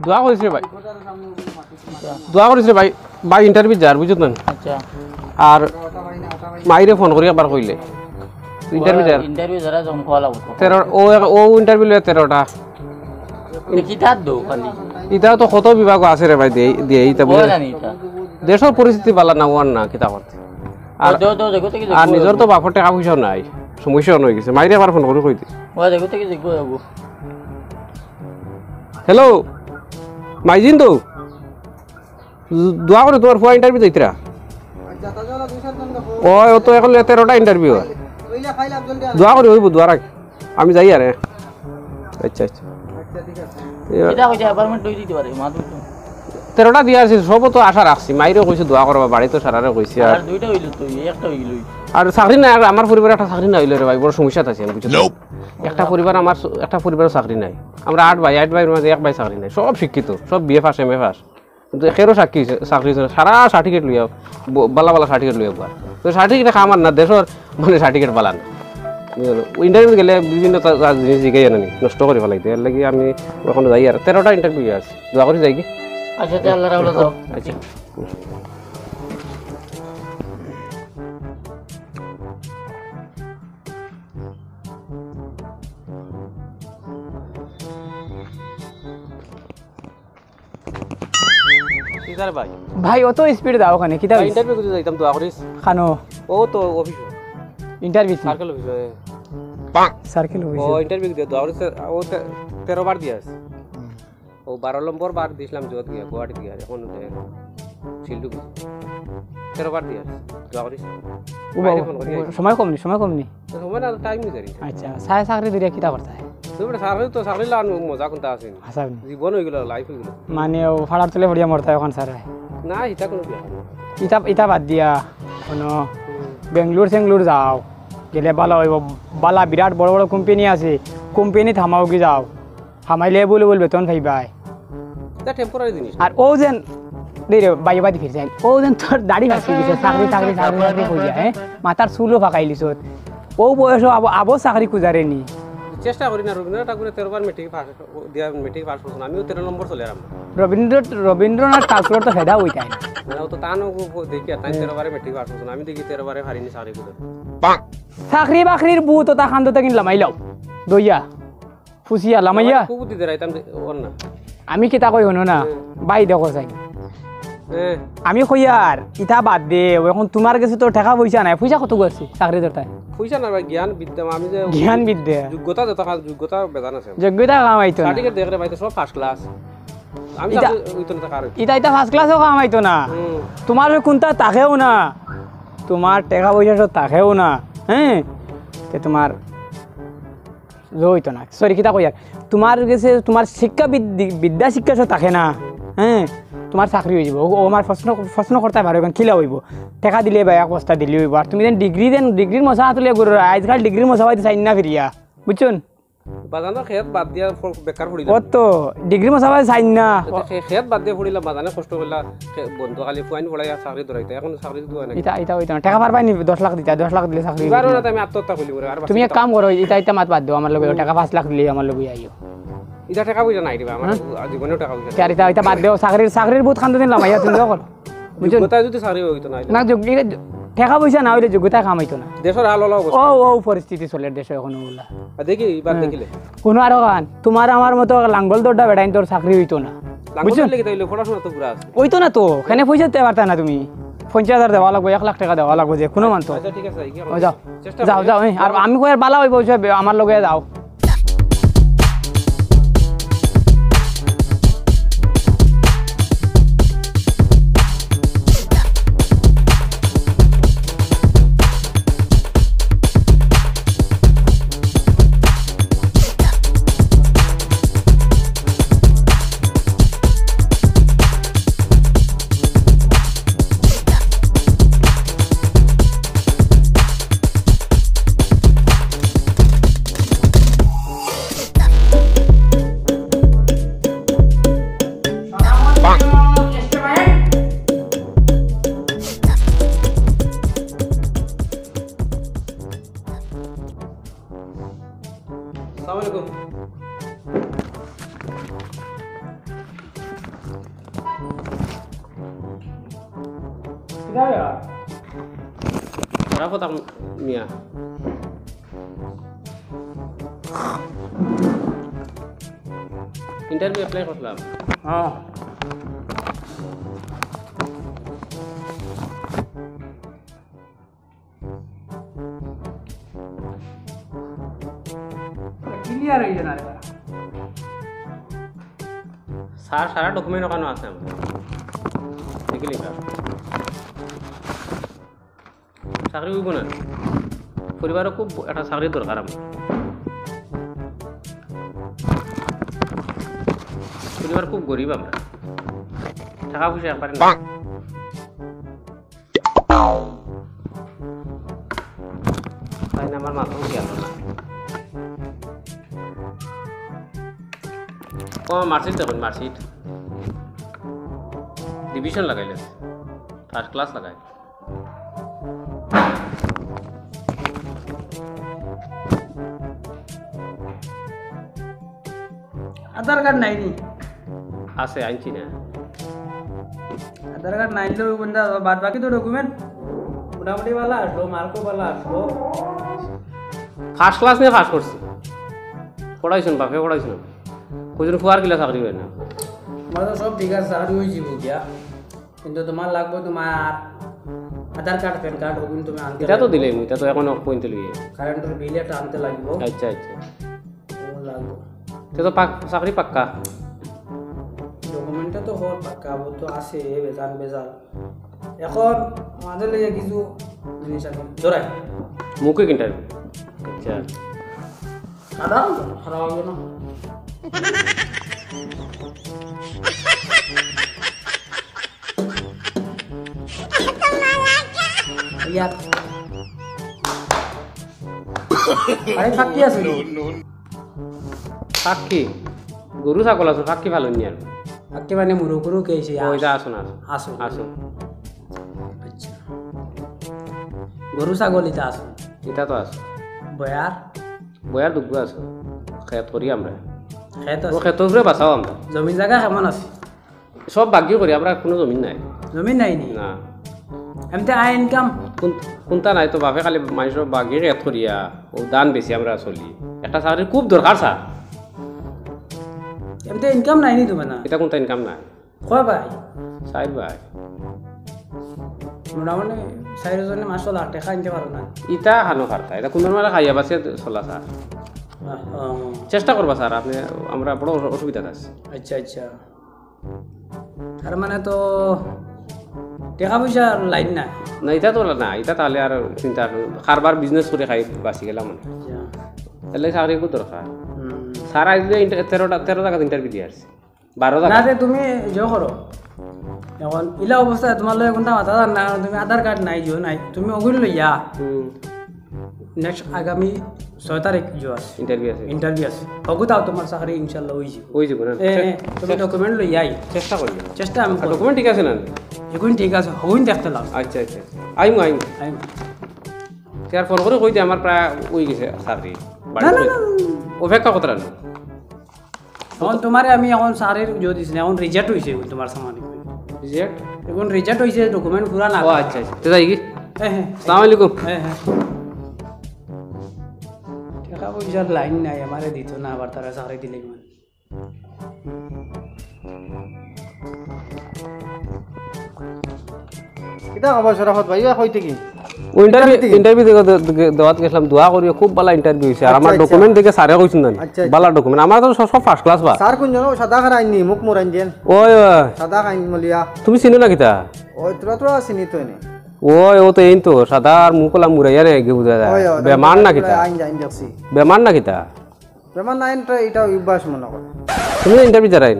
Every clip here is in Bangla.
দোয়া করিস রে ভাই, দোয়া করিস রে ভাই। ভাই ইন্টারভিউ যার বুঝত না। আচ্ছা আর মাইরে ফোন করি আবার কইলে ইন্টারভিউ যার ইন্টারভিউ যারা জম কোয়া লাগতো 13 ও ইন্টারভিউ লয় 13টা। কি তার দো খালি ইটাও তো কত বিভাগ আছে রে ভাই, দিয়ে ইটা বলে জানি এটা দেশের পরিস্থিতি ভালো না ওয়ান না কিতা করতে। আর আর নিজের তো বাপর টাকা পয়সাও নাই, সমস্যা হয়ে গেছে। মাইরে আবার ফোন করে কই দি ও দেখো থেকে দেখবো যাবো। হ্যালো মাইজিন তো দোয়া করে তোমার ফুয়া ইন্টারভিউ দিতরা। ও তো এখন 13টা ইন্টারভিউ দোয়া করে হইব, দোয়া রাখ আমি যাই আরে। আচ্ছা আচ্ছা এটা কইছে অ্যাপার্টমেন্ট লই দিতে পারে মা দুটো 13টা দিয়া আছে, সব তো আশা রাখছি। মাইরেও কইছে দোয়া করবা, বাড়ি তো সারারে কইছি। আর দুইটা হইল তো একটা হইল আর চাকরি নাই, আমার পরিবারে একটা চাকরি নাই হইলে রে ভাই বড় সমস্যা আছে বুঝছো। একটা পরিবার, আমার একটা পরিবারের চাকরি নাই। আমরা 8 ভাইয়ের মাঝে 1 ভাই চাকরি নাই, সব শিক্ষিত, সব বিএ পাস এমএ পাস, কিন্তু একেরও চাকরি সারা সার্টিফিকেট লইয়া বালা বালা সার্টিফিকেট লইয়া পার। তো সার্টিফিকেট খামার না দেশের মানে সার্টিফিকেট বালা না। ইন্টারভিউ গেলে বিভিন্ন জিনিস জিগাই আনি নষ্ট করে ফেলাইতে, এর লাগি আমি ওখানে যাই আর 13টা ইন্টারভিউ আছে, দোয়া করে যাই কি। আচ্ছা তে আল্লাহ রাউলা দাও। আচ্ছা ভাই ভাই অত স্পিড দাও ওখানে কিতা ইন্টারভিউ করতে যাইতাম, দোয়া করিস। খানো ও তো office interview circle office circle ও ইন্টারভিউ দিয়ে দোয়া করিস। ও 13 বার দিয়ে আছে, ও 12 নম্বর বার দিছিলাম জোত গিয়া গুয়াহাটি দিয়া, এখন শিলডু 13 বার দিয়ে আছে, দোয়া করিস। সময় কম নি সময় সময় না টাইম নি জানি। আচ্ছা সায় চাকরি দিলে কিতা করতে হয় তুমি চাকরি লান মজা কোনটা আছে হাসাব জীবন হয়ে গেল, লাইফ হয়ে গেল। মানে ও ফাড়ার তুলে পড়িয়া মরতে এখন স্যার না এটা কোনো বিয়া ইটা ইটা বাদ দিয়া কোনো বেঙ্গলোর যাও গেলে ভালো হইব। বালা বিরাট বড় বড় কোম্পানি আছে, কোম্পানি থামাও কি যাও, থামাইলে বলে বেতন পাইবাই। এটা টেম্পোরারি জিনিস। আর ও যেন বাইরে বাদি ফিরে যায়, ও যেন তোর দাড়ি ভাসি দিছে চাকরি চাকরি চাকরি চাকরি কই যায়, হ্যাঁ মাথার চুলও ফাঁকাই লিছত। ও বয়স আবো চাকরি খুঁজারে নি। চেষ্টা করি না, রবীন্দ্রনাথ ঠাকুরের 13 বার মেট্রিক পাস দিয়া, মেট্রিক পাস করছেন, আমিও 13 নম্বর চলে এলাম। রবীন্দ্রনাথ ঠাকুরের তো ফেদা ওইটাই না, তো তানো দেখি তাই 13 বারে মেট্রিক পাস করছেন, আমি দেখি 13 বারে হারিনি চাকরি করে। চাকরি বাকরির বউ তো তা খান্দতে কিন লামাইলাও দইয়া ফুসিয়া লামাইয়া খুব বুদ্ধি দেরাইতাম ওর না। আমি কিতা কই হনো না বাই দেখো চাই আমি কই আর ইটা বাদ দে, এখন তোমার কাছে তো টাকা পয়সা নাই, পয়সা কত গেছে চাকরি দরকার পয়সা না ভাই, জ্ঞান বিদ্যা। আমি যে জ্ঞান বিদ্যা যোগ্যতা যত যোগ্যতা বেদান আছে, যোগ্যতা কামাইতো না। সার্টিফিকেট দেখরে ভাই তো সব ফার্স্ট ক্লাস। আমি ওইতো না কার ইটা ফার্স্ট ক্লাসও কামাইতো না, তোমার কোনটা তাকেও না, তোমার টাকা পয়সা সব তাকেও না। হ্যাঁ তে তোমার হইতো না, সরি কিতা কই আর তোমার কাছে তোমার শিক্ষা বিদ্যা শিক্ষা সব থাকে না। হ্যাঁ তোমার চাকরি হয়ে যাব। ও আমার প্রশ্ন করতে পারো এখন খিলা হইব, টাকা দিলে বা এক বস্তা দিলে হইব। আর তুমি যেন ডিগ্রির মশা তুলে গরু আজকাল ডিগ্রির মশা হয়তো চাই না ফিরিয়া বুঝছেন। বাজানোর খেত বাদ দিয়া বেকার পড়িলাম, কত ডিগ্রি মশা হয় চাই না খেত বাদ দিয়ে পড়িলাম, বাজানে কষ্ট করলা বন্ধু খালি ফুয়াইন পড়াই চাকরি ধরাইতে, এখন চাকরি দেওয়া নাই। এটা হইতো না, টাকা পারবাই নি 10 লাখ দিতা, 10 লাখ দিলে চাকরি এবারও না। আমি আত্মহত্যা করি করে। আর তুমি এক কাম করো, এটা মাত বাদ দাও, আমার লগে টাকা 5 লাখ দিলে আমার লগে আইও। এটা টাকা পয়সা নাই দিবা, আমার জীবনেও টাকা পয়সা কে আর এটা বাদ দাও, চাকরির বহুত খান্দ দিন লামাইয়া তুমি করো বুঝছো। যোগ্যতা যদি চাকরি হইতো না, না টাকা পয়সা না হইলে যোগ্যতা কামাইতো না। দেশের হাল হলো অবস্থা। ও পরিস্থিতি চলে দেশে এখন ওগুলা দেখি এবার দেখিলে কোনো আর গান তোমার আমার মতো লাঙ্গল দৌড়া বেড়াইন তোর চাকরি হইতো না বুঝছো। পড়াশোনা তো পুরা আছে, হইতো না তো কেন পয়সা দিতে পারতা না তুমি। 50,000 দেওয়া লাগবে, 1 লাখ টাকা দেওয়া লাগবে, যে কোনো মানতো। আচ্ছা ঠিক আছে যাও যাও আর আমি কই আর বালা হইব আমার লগে যাও। রাখো তা মিয়া ইন্টারভিউ অ্যাপ্লাই করলাম হ্যাঁ ক্লিয়ার হয়ে যাবে না স্যার সারা ডকুমেন্ট ওখানে আছে আমার দেখলি স্যার চাকরি হইব না পরিবারও খুব একটা চাকরির দরকার আমার পরিবার খুব গরিব আমরা টাকা পয়সা একবারে না তাই না আমার মাথাও গেল না ও মার্কশিট দেখুন মার্কশিট ডিভিশন লাগাইলে ফার্স্ট ক্লাস লাগাই আধার কার্ড নাই নি আছে আনছি না আধার কার্ড নাই তো বন্ধা বাদ বাকি তো ডকুমেন্ট মোটামুটি ভালো আসলো মার্কও ভালো আসলো ফার্স্ট ক্লাস নিয়ে পাস করছি পড়াইছেন বাপে পড়াইছেন কইজন ফুয়ার গিলা চাকরি হয় না তোমার তো সব ঠিক আছে চাকরি হয়ে যাব গিয়া কিন্তু তোমার লাগবে তোমার আধার কার্ড প্যান কার্ড ওগুলো তুমি আনতে এটা তো দিলেই এটা তো এখন পয়েন্ট লিয়ে কারেন্টের বিল একটা আনতে লাগবে আচ্ছা আচ্ছা ওগুলো লাগবে তো তো চাকরি পাক্কা ডকুমেন্টটা তো হওয়ার পাক্কা ও তো আছে বেজাল বেজাল এখন আমাদের লেগে কিছু জিনিস আছে ধরাই মুখে ইন্টারভিউ আচ্ছা সাধারণ খারাপ হবে না ইয়ার আরে ফাঁকি আছে সাক্ষী গরু ছাগল আছে সাক্ষী ভালো নিয়ে আর ফাঁকি মানে মুরু গুরু কেছে ওইটা আসুন আসো আসুন আচ্ছা গরু ছাগলিটা আসো এটা তো আছে বয়ার বয়ার দুগ্গ আছে খেত করি আমরা খেত ও খেত উপরে বাঁচাও আমরা জমি জায়গা কেমন আছে সব বাকি করি আমরা কোনো জমিন নাই জমি নাই নি না এমনি আয় ইনকাম কোনটা নাই তো বাপে খালি মানুষের বাকি খেত করিয়া ও দান বেশি আমরা চলি একটা চাকরির খুব দরকার স্যার এমনি ইনকাম নাই নি তোমার না এটা কোনটা ইনকাম নাই কয় ভাই সাইড ভাই মোটামুটি 4জনে মাসল 8 টাকা আনতে পারো না ইটা খানো খারতা এটা কোন মানে খাইয়া বাসে চলা স্যার চেষ্টা করবা স্যার আপনি আমরা বড় অসুবিধা আছে আচ্ছা আচ্ছা তার মানে তো টাকা পয়সা লাইন না না এটা তো না এটা তাহলে আর চিন্তা কারবার বিজনেস করে খাই বাঁচি গেলাম মানে তাহলে চাকরি খুব দরকার স্যার আইলে 13 টাকা ইন্টারভিউ দিয়ে আসছে 12 টাকা না রে তুমি যে করো এখন ইলা অবস্থা তোমার লগে কোনটা মাথা না তুমি আধার কার্ড নাই জিও নাই তুমি ওগুলো লইয়া নেক্সট আগামী 6 তারিখ জিও আছে ইন্টারভিউ আছে হগু তাও তোমার চাকরি ইনশাআল্লাহ হইছে ওই যাব না তুমি ডকুমেন্ট লইয়া আই চেষ্টা করি চেষ্টা আমি ডকুমেন্ট ঠিক আছে না এখন ঠিক আছে হগুন দেখতে লাগ আচ্ছা আচ্ছা আইমু তার ফোন করে কই দে আমার প্রায় ওই গেছে চাকরি না না না অপেক্ষা কতটা না এখন তোমারে আমি এখন চাকরির জিও দিছি এখন রিজেক্ট হইছে তোমার সামান রিজেক্ট এখন রিজেক্ট হইছে ডকুমেন্ট পুরা না ও আচ্ছা আচ্ছা তো যাই কি হ্যাঁ হ্যাঁ আসসালামু আলাইকুম হ্যাঁ হ্যাঁ টাকা পয়সার লাইন নাই আমারে দিত না আবার তারা চাকরি দিলে মানে কিতা খবর শরাফত ভাই কইতে কি ইন্টারভিউ দেওয়াত গেছিলাম দোয়া করি খুব ভালো ইন্টারভিউ হয়েছে আর আমার ডকুমেন্ট দেখে স্যারে কইছেন না ভালো ডকুমেন্ট আমার তো সব ফার্স্ট ক্লাস বা স্যার কোন জন সাদা খার আইনি মুখ মোর আইন দেন ওই সাদা খাইন মলিয়া তুমি চিনো না কিতা ওই তোরা চিনি তো নে ওই ও তো এই তো সাদা আর মুখলা মুরাইয়া রে গে বুঝা যায় বেমান না কিতা আইন যাইন দেখছি বেমান না কিতা বেমান নাইন এটা ইবাস মনে করে তুমি ইন্টারভিউ জারাইন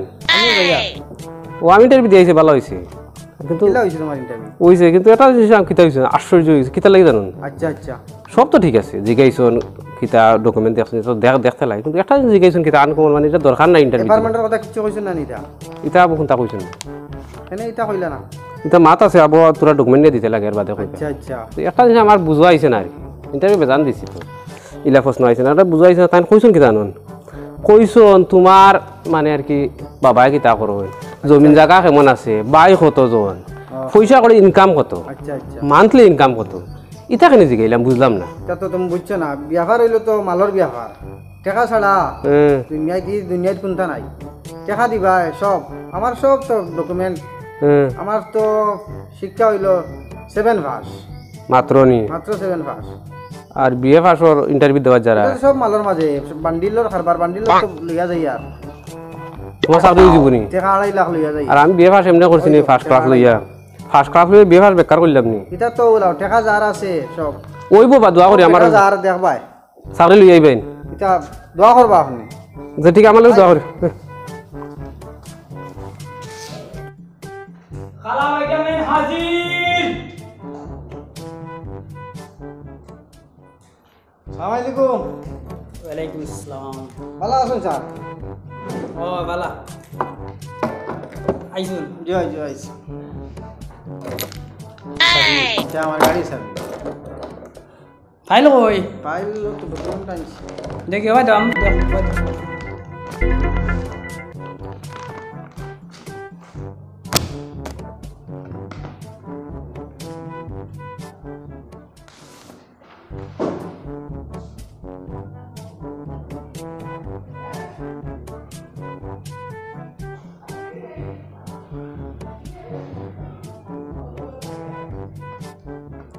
ও আমি ইন্টারভিউ দিয়েছি ভালো হয়েছে কিন্তু কিলা হইছে তোমার ইন্টারভিউ হয়েছে কিন্তু এটা জিনিস আমি কিতা হয়েছে আশ্চর্য হয়েছে কিতা লাগি জানুন আচ্ছা আচ্ছা সব তো ঠিক আছে জিগাইছন কিতা ডকুমেন্ট দেখছেন তো দেখতে লাগে কিন্তু একটা জিগাইছন কিতা আনকমন মানে এটা দরকার নাই ইন্টারভিউ ডিপার্টমেন্টের কথা কিছু কইছ না নিতা এটা আবু কোনটা কইছেন এনে এটা কইলা না এটা মাত আছে আবু তোরা ডকুমেন্ট নিয়ে দিতে লাগে এর বাদে কইবা আচ্ছা আচ্ছা তো একটা জিনিস আমার বুঝা আইছে না আর ইন্টারভিউ বেজান দিছি তো ইলা প্রশ্ন আইছে না এটা বুঝা আইছে না তাই কইছন কিতা আনুন কইছন তোমার মানে আর কি বাবাই কিতা করো জমিন জায়গা কেমন আছে বাই কতজন পয়সা করে ইনকাম কত আচ্ছা আচ্ছা মান্থলি ইনকাম কত ইটা কেন জিগাইলাম বুঝলাম না তা তো তুমি বুঝছো না ব্যাপার হইলো তো মালর ব্যাপার টাকা ছাড়া দুনিয়ায় কোনটা নাই টাকা দিবা সব আমার সব তো ডকুমেন্ট আমার তো শিক্ষা হইলো 7 পাস মাত্র নি মাত্র 7 পাস আর বিএ পাসর ইন্টারভিউ দেওয়ার যারা সব মালর মাঝে বান্ডিলর খারবার বান্ডিলর তো লইয়া যাই আর তোমার চাকরি জীবনী টাকা 2.5 লাখ লইয়া যাই আর আমি বিএ পাস এমনি করছি নি ফার্স্ট ক্লাস লইয়া ফার্স্ট ক্লাস লইয়া বিএ পাস বেকার করলাম নি এটা তো ওলাও টাকা যার আছে সব ওইব বা দোয়া করি আমার টাকা যার দেখবাই চাকরি লই আইবেন এটা দোয়া করবা আপনি যে ঠিক আমার লোক দোয়া করি খালা ভাইজান হাজির আসসালামু আলাইকুম ওয়ালাইকুম আসসালাম ভালো আছেন স্যার ও বালা আইসুন জয় জয় এটা আমার গাড়ি স্যার ফাইল কই ফাইল তো ডকুমেন্ট আনছি দেখি ওই দাম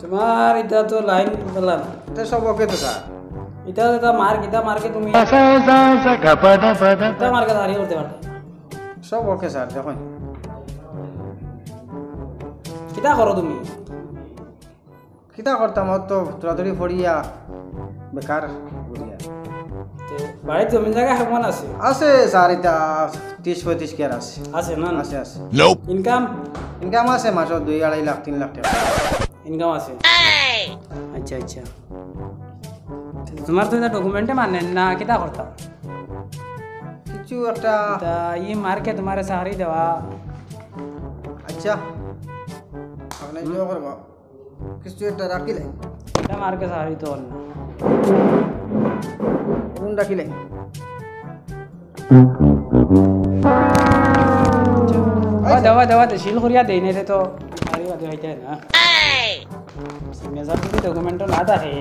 তোমার এটা তো লাইন বললাম এটা সব ওকে তো স্যার এটা এটা মার্কে তুমি এটা মার্কে দাঁড়িয়ে করতে পারতে সব ওকে স্যার দেখুন কিতা করো তুমি কিতা করতাম ওর তো তোরাতরি ফড়িয়া বেকার ঘুরিয়া বাড়ির জমি জায়গা কেমন আছে আছে স্যার এটা 30-35 কেয়ার আছে আছে না আছে আছে ইনকাম ইনকাম আছে মাসত 2-2.5 লাখ 3 লাখ টাকা ইনকাম আছে আচ্ছা আচ্ছা তোমার তো এটা ডকুমেন্টে মানে না কিতা করতাম কিছু একটা তা ই মার্কে তোমার চাকরি দেওয়া আচ্ছা আপনি জয় করবা কিছু একটা রাখিলে এটা মার্কে চাকরি তো না কোন রাখিলে দেওয়া দেওয়া শিল করিয়া দেই নাই তো চাকরি বাদে হইতে না সিগনেচার যদি ডকুমেন্টও না থাকে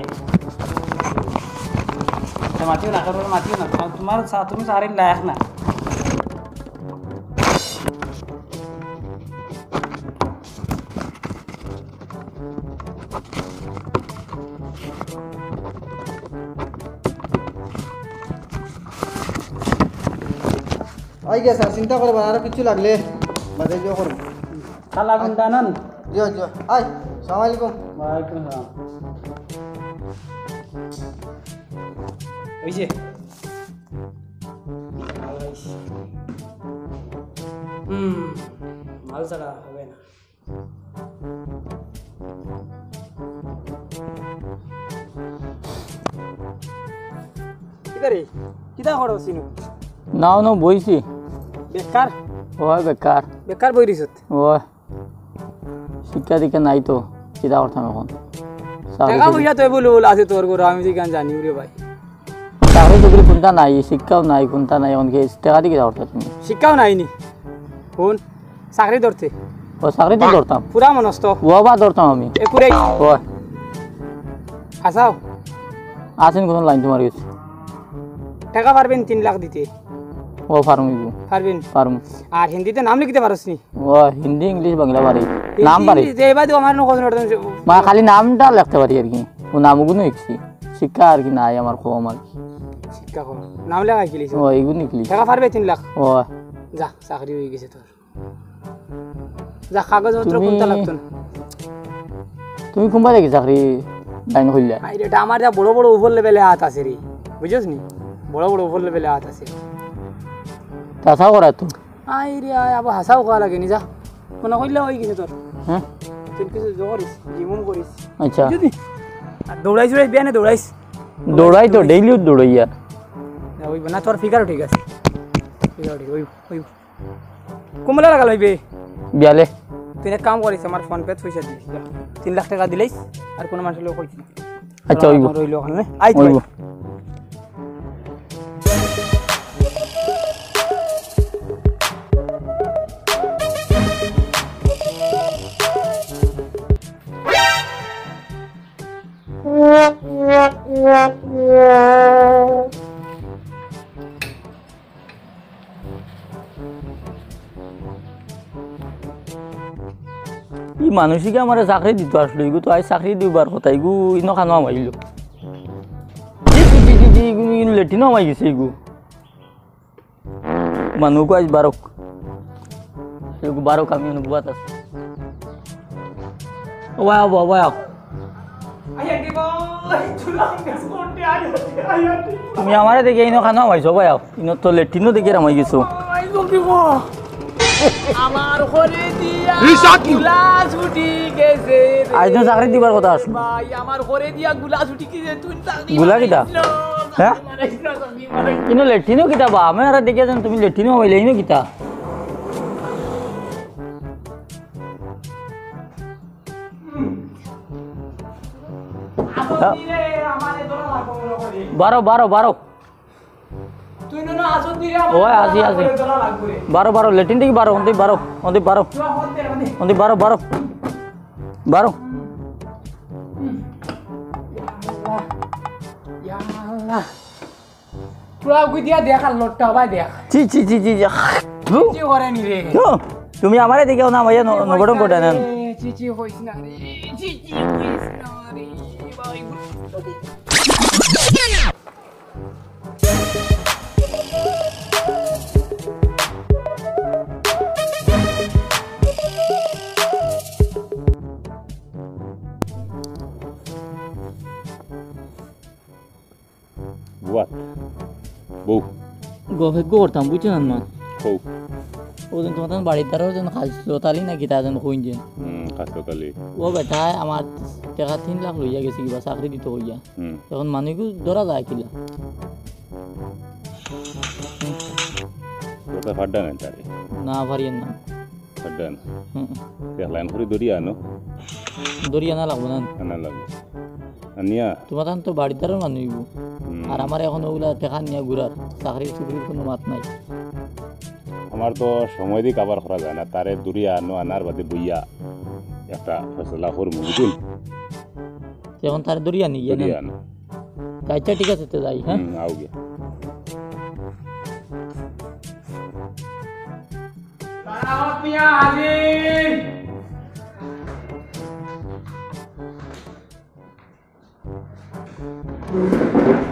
মাতিও না কারণ মাতিও না তোমার তুমি চাকরি লায়ক না আই গে স্যার চিন্তা করবা আর কিছু লাগলে বাদে জয় করব কালা গুন্ডা নন জয় জয় আই আসসালামু আলাইকুম ওয়ালাইকুম আসসালাম ওই যে মাল ছাড়া হবে না কিদারে কিদা করো সিনু নাও নাও বইছি বেকার ওই বেকার বেকার বই দিছত ওই শিক্ষা দীক্ষা নাই তো চিন্তা করতাম এখন টাকা পয়সা তো বলুল আছে তোর করে আমি যে গান জানি রে ভাই চাকরি চাকরি কোনটা নাই শিক্ষাও নাই কোনটা নাই এখন টাকা দিয়ে কিনা করতা তুমি শিক্ষাও নাইনি কোন চাকরি ধরতে ও চাকরি তো ধরতাম পুরা মনস্ত ও বা ধরতাম আমি একুরে ওই হাসাও আছেন কোনো লাইন তোমার কাছে টাকা পারবেন 3 লাখ দিতে ও ফার্ম পারবেন ফার্ম আর হিন্দিতে নাম লিখতে পারোস নি ও হিন্দি ইংলিশ বাংলা পারি নাম পারি যে এবার তো আমার নকল মা খালি নামটা লিখতে পারি আর কি ও নামগুলো লিখছি শিক্ষা আর কি নাই আমার কম আর কি শিক্ষা কর নাম লেখা কি লিখছ ও এগুলো লিখলি টাকা পারবে 3 লাখ ও যা চাকরি হয়ে গেছে তোর যা কাগজপত্র কোনটা লাগতো না তুমি কোনবা দেখি চাকরি লাইন খুললে আরে এটা আমার যা বড় বড় উপর লেভেলে হাত আছে রে বুঝছস নি বড় বড় উপর লেভেলে হাত আছে তাছাও করা তো আই রে আয় আবার হাসাও খাওয়া লাগে নি যা মনে কইলে হয়ে গেছে তোর হ্যাঁ তুই কিছু জোরিস জিমুম করিস আচ্ছা বুঝলি আর দৌড়াইছ রে বিয়ানে দৌড়াইছ দৌড়াই তো ডেইলি দৌড়াইয়া ওই না তোর ফিগারও ঠিক আছে ফিগারও ঠিক ওই কুমলা লাগাল হইবে বিয়ালে তুই এক কাম করিস আমার ফোন পে পয়সা দিবি 3 লাখ টাকা দিলেই আর কোনো মানুষের লোক কইছি আচ্ছা ওইব রইল ওখানে আই তো ওইব ই মানুষকে আমার চাকরি দিত আসলো এগু তো আজ চাকরি দিবার কথা এগু ইনো খানো আমাইল লেটিনো আমাই গেছে এগু মানুষকে আজ বারক এগু বারক আমি অনুবাদ আছে ওয়া ওয়া তুমি আমারে দেখে ইনো খানো আমাইছো ভাই ইনো তো লেটিনো দেখে আমাই গেছো আমার ঘরে দিয়া গুলা ছুটি গেছে আজ তো চাকরি দিবার কথা আসলো ভাই আমার ঘরে দিয়া গুলা ছুটি গেছে তুই চাকরি গুলা কিটা হ্যাঁ ইনো লেটিনো কিটা বা আমি আর দেখে যান তুমি লেটিনো হইলে ইনো কিটা বারো বারো বারো তুই না আসো দিরে ওই আজি আজি বারো বারো লেটিন থেকে বারো অন্তি বারো অন্তি বারো অন্তি বারো বারো বারো পুরা কই দিয়া দেখ আর লটটা ভাই দেখ চি চি চি চি চিচি করে নি রে তুমি আমারে দেখেও না ভাইয়া নগরম কোটা নেন চিচি হইছ না রে চিচি হইছ না রে ভাই Buat. Bau. গভে করতাম বুঝছেন না Bau. ওজন তোমার বাড়ির দ্বারা ওজন খাইছিল তালি নাকি তা যেন কইছেন Kasih kali. ও বেটা আমার টাকা 3 লাখ লইয়া গেছে কিবা চাকরি দিতে হইয়া এখন মানুষকে ধরা যায় কিলা Kota Padang kan cari. না পারিয়েন না Padang. Yang lain kuri duri ano. দরিয়া না লাগবো না Anak lagu. Ania. তোমার তো বাড়ির দ্বারা মানুষ আর আমার এখন ওগুলা টাকা নিয়ে ঘুরার চাকরি চুকরির কোনো মাত নাই আমার তো সময় দিয়ে কাবার করা যায় না তারে দূরিয়া আনো আনার বাদে বইয়া একটা ফসলা করবো বুঝুন এখন তার দরিয়া নিয়ে গিয়ে দূরিয়া আনো আচ্ছা ঠিক আছে তো যাই হ্যাঁ আও গিয়া দাঁড়াও মিয়া হাজির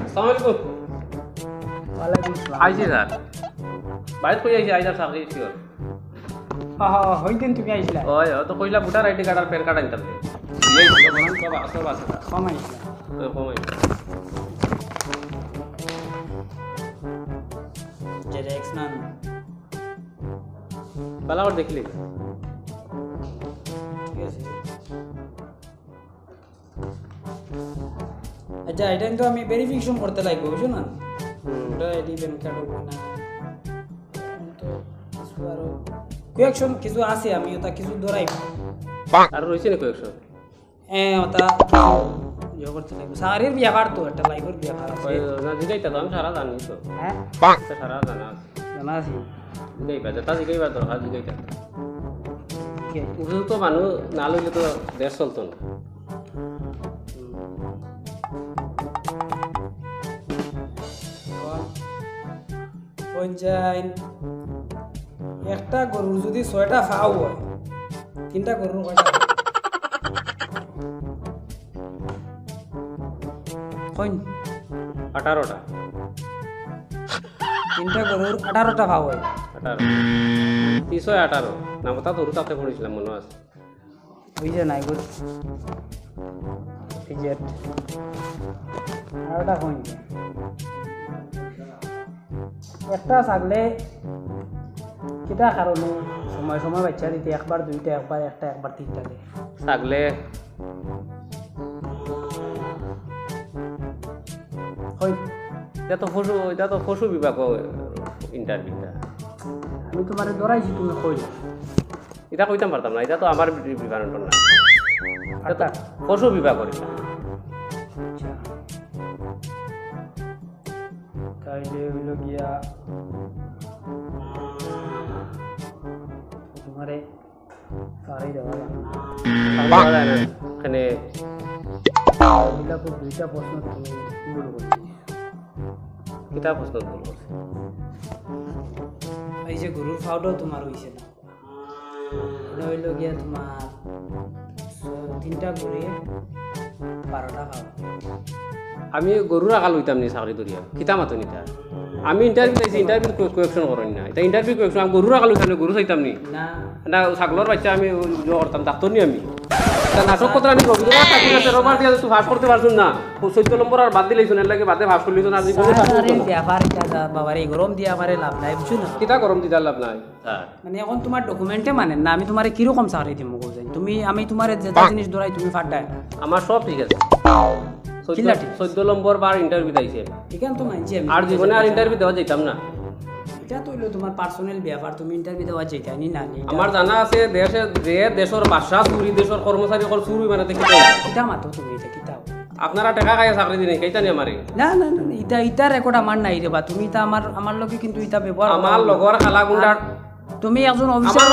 আসসালামু আলাইকুম ওয়ালাইকুম আসসালাম আইছি স্যার বাইরে কই আইছি আইজার চাকরি শিওর হইতেন তুমি আইছিলা ওই তো কইলা ভোটার আইডি কার্ড আর প্যান কার্ড আনতাম এই বলুন সব আছে বাস কম আইছিলা ওই কমই জেরেক্স নান বালা আর দেখলি ঠিক আছে আচ্ছা এটা কিন্তু আমি ভেরিফিকেশন করতে লাগবে বুঝছো না ওটা আইডি প্যান কার্ড হবে না তো কিছু আরো কোয়েকশন কিছু আছে আমি ওটা কিছু ধরাই আর রইছে নাকি একশো ওটা ইয়ে করতে লাগবে সারের ব্যাপার তো একটা লাইফের ব্যাপার আছে ওই না জিগাইতা তো আমি সারা জানি তো হ্যাঁ সারা জানা আছে জানা আছে জিগাইবা যেটা জিগাইবা দরকার জিগাইতা ঠিক আছে বুঝলো তো মানুষ না লইলে তো দেশ চলতো না পঞ্চায়েত একটা গরুর যদি 6টা ফাও হয় 3টা গরুর কয়টা কইন 18টা 3টা গরুর 18টা ফাও হয় 18 318 নামটা ধরু তাতে পড়েছিলাম মনে আছে ওই যে নাই গরু এই যে 18টা কইন একটা ছাগলে কিটা কারণে সময় সময় বাচ্চা দিতে একবার দুইটা একবার একটা একবার তিনটা দেয় ছাগলে হয় এটা তো পশু বিভাগ ইন্টারভিউটা আমি তোমার ধরাইছি তুমি কইল এটা কইতাম পারতাম না এটা তো আমার বিভাগন না এটা তো পশু বিভাগ করিলাম তাইলে হইল গিয়া তোমারে সারাই দেওয়া এখানে এগুলাকে দুইটা প্রশ্ন তুমি ভুল করছি। কিতা প্রশ্ন ভুল করছে? এই যে গরুর ফাউটাও তোমার হয়েছে না, এটা হইল গিয়া তোমার 3টা গরু 12টা খাওয়া। আমি গরুর আকাল হইতাম নি চাকরি ধরিয়া কিতা মাতো নিতা আমি ইন্টারভিউ চাইছি ইন্টারভিউ কোয়েকশন করেন না এটা ইন্টারভিউ কোয়েকশন আমি গরুর আকাল হইতাম গরু চাইতাম নি না না ছাগলের বাচ্চা আমি করতাম ডাক্তার নি আমি নাটক কথা আমি রবীন্দ্রনাথ ঠাকুর আছে রোমার দিয়া তুই ভাস করতে পারছুন না 14 নম্বর আর বাদ দিলেছ এর লাগে বাদে ভাস করলিছ না ব্যাপার বাবারে গরম দিয়ে আমারে লাভ নাই বুঝছো না। কিতা গরম দিদার লাভ নাই মানে এখন তোমার ডকুমেন্টে মানে না আমি তোমারে কিরকম চাকরি দিব তুমি আমি তোমার যেটা জিনিস ধরাই তুমি ফাটায় আমার সব ঠিক আছে 14 নম্বর বার ইন্টারভিউ দিয়েছে এখান তো মানছি আমি আর জীবনে আর ইন্টারভিউ দেওয়া যাইতাম না এটা তো হইলো তোমার পার্সোনাল ব্যাপার তুমি ইন্টারভিউ দেওয়া যাইতানি না আমার জানা আছে দেশের বাদশা চুরি দেশের কর্মচারী সকল চুরি মানে এটা মাতো তুমি এটা কিতাও আপনারা টাকা খাইয়া চাকরি দিনে কেইটানি আমারে না না না এটা রেকর্ড আমার নাই রে বা তুমি তা আমার লগে কিন্তু এটা ব্যবহার আমার লগর খালা গুন্ডার তুমি একজন অফিসার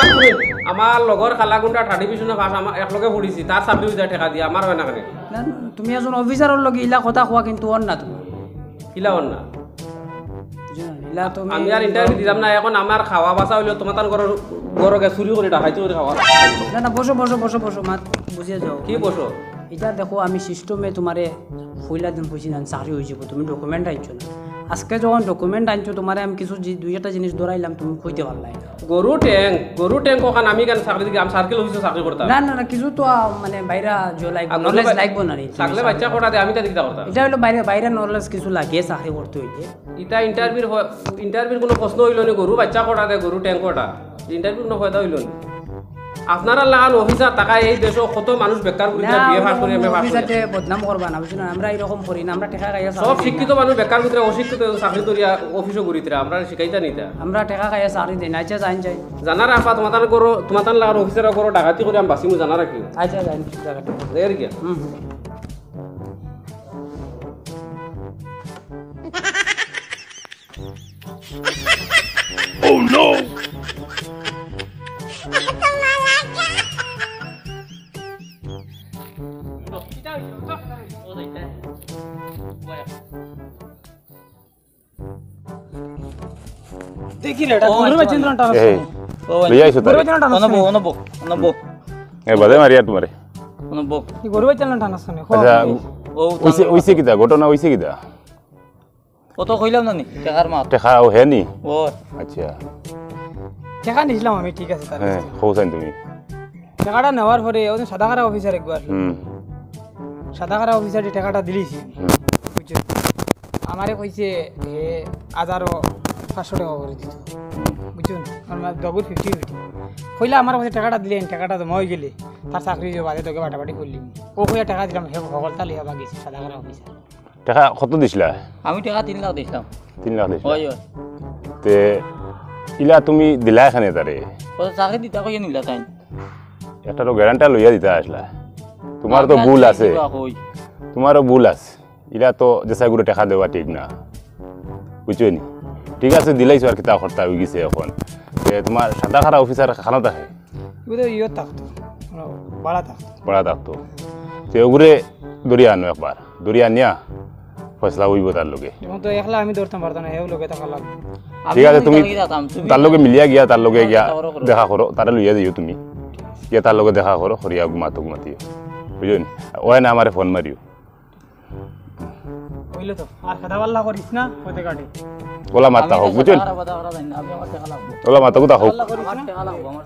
আমার লগর খালা গুন্ডা ঠাডি পিছনে ভাষ আমার একলগে পড়িছি তার চাকরি হইতা টাকা দিয়া আমার হয় না কেন না তুমি একজন অফিসারের লগে ইলা কথা কোয়া কিন্তু অন না তুমি কিলা হন না ইলা তুমি আমি আর ইন্টারভিউ দিলাম না এখন আমার খাওয়া বাসা হইলো তোমার তার গরগে চুরি করে ডাকাইতে করে খাওয়া না না বসো বসো বসো বসো মাত বুঝিয়ে যাও কি বসো এটা দেখো আমি সিস্টেমে তোমারে ফইলা দিন কইছি না চাকরি হয়ে যাব তুমি ডকুমেন্ট আনছো না আজকে যখন ডকুমেন্ট আনছো তোমারে আমি কিছু দুই একটা জিনিস ধরাইলাম তুমি কইতে পারলাই না গরু ট্যাঙ্ক ওখান আমি কেন চাকরি দিকে আমি সার্কেল অফিসে চাকরি করতাম না না না কিছু তো মানে বাইরা যে লাগবে নলেজ লাগবে না রে চাকলে বাচ্চা কোটা দে আমি তা দিকটা করতাম এটা হলো বাইরে নলেজ কিছু লাগে চাকরি করতে হইলে এটা ইন্টারভিউর কোনো প্রশ্ন হইল নি গরু বাচ্চা কোটা দে গরু ট্যাঙ্ক কোটা ইন্টারভিউ কোনো ফায়দা হইল নি আপনারা লাগান অফিসার টাকা এই দেশে কত মানুষ বেকার করে বিয়ে পাস করে এমএ পাস অফিসারতে বদনাম করবা না বুঝছো না আমরা এরকম করি না আমরা টাকা খাইয়া সব শিক্ষিত মানুষ বেকার করে অশিক্ষিত চাকরি করিয়া অফিসে ঘুরিতরা আমরা শিখাইতা নিতা আমরা টাকা খাইয়া চাকরি দেই না আচ্ছা জান যাই জানার আপা তোমার লাগান অফিসার করো ডাকাতি করে আমি বাসিমু জানা রাখি আচ্ছা জান জায়গাটা এর কি দেখি রে এটা গরু বেচিন্দ্র টানা লইয়া আইছো তারে অনবো এ বাদে মারিয়া তোমারে এই গরু বেচিন্দ্র টানা শুনে আচ্ছা ওইছে কিতা ঘটনা ওইছে কিতা কত কইলাম না নি টাকার মাপ টাকা ও হে নি ও আচ্ছা টাকা নিছিলাম আমি ঠিক আছে তার হ্যাঁ খোসাইন তুমি টাকাটা নেওয়ার পরে ওই সাদাখারা অফিসার একবার হুম সাদাখারা অফিসারে টাকাটা দিলিছি বুঝছো আমারে কইছে এ 1500 টাকা করে দিত বুঝছো আমার ডবল 50 কইলা আমার কাছে টাকাটা দিলেন টাকাটা জমা হয়ে গেলে তার চাকরি বাদে তোকে বাটাবাটি করলি ও কইয়া টাকা দিলাম হে সকলটা লিয়া বাগিছে সাদাখারা অফিসার টাকা কত দিছিলা আমি টাকা 3 লাখ দিছিলাম 3 লাখ দিছিলা ওই ওই তে ইলা তুমি দিলা এখানে তারে কত চাকরি দিতা কই নিলা তাই একটা তো গ্যারান্টি লইয়া দিতা আসলা তোমার তো ভুল আছে তোমারও ভুল আছে ইলা তো যেসা করে টাকা দেওয়া ঠিক না বুঝছো নি ঠিক আছে দিলাইছো আর কিতা করতে হয়ে গেছে এখন তোমার সাদা খারা অফিসার খানা থাকে ইয়ে থাকতো বড়া থাকতো তো ওগুলো দরিয়া আনো একবার দরিয়া নিয়া ফসলা হইব তার লগে এখন তো একলা আমি ধরতাম পারতাম না হেও লোকে টাকা লাগবে ঠিক আছে তুমি তার লগে মিলিয়া গিয়া তার লগে গিয়া দেখা করো তারা লইয়া দিও তুমি গিয়া তার লগে দেখা করো হরিয়া ঘুমাতিও বুঝো নি ওই না আমারে ফোন মারিও হইলো তো আর কথা বললা করিস না কতে কাটে ওলা মাতা হোক বুঝো নি ওলা মাতা কোথা হোক আমার টাকা লাগবো আমার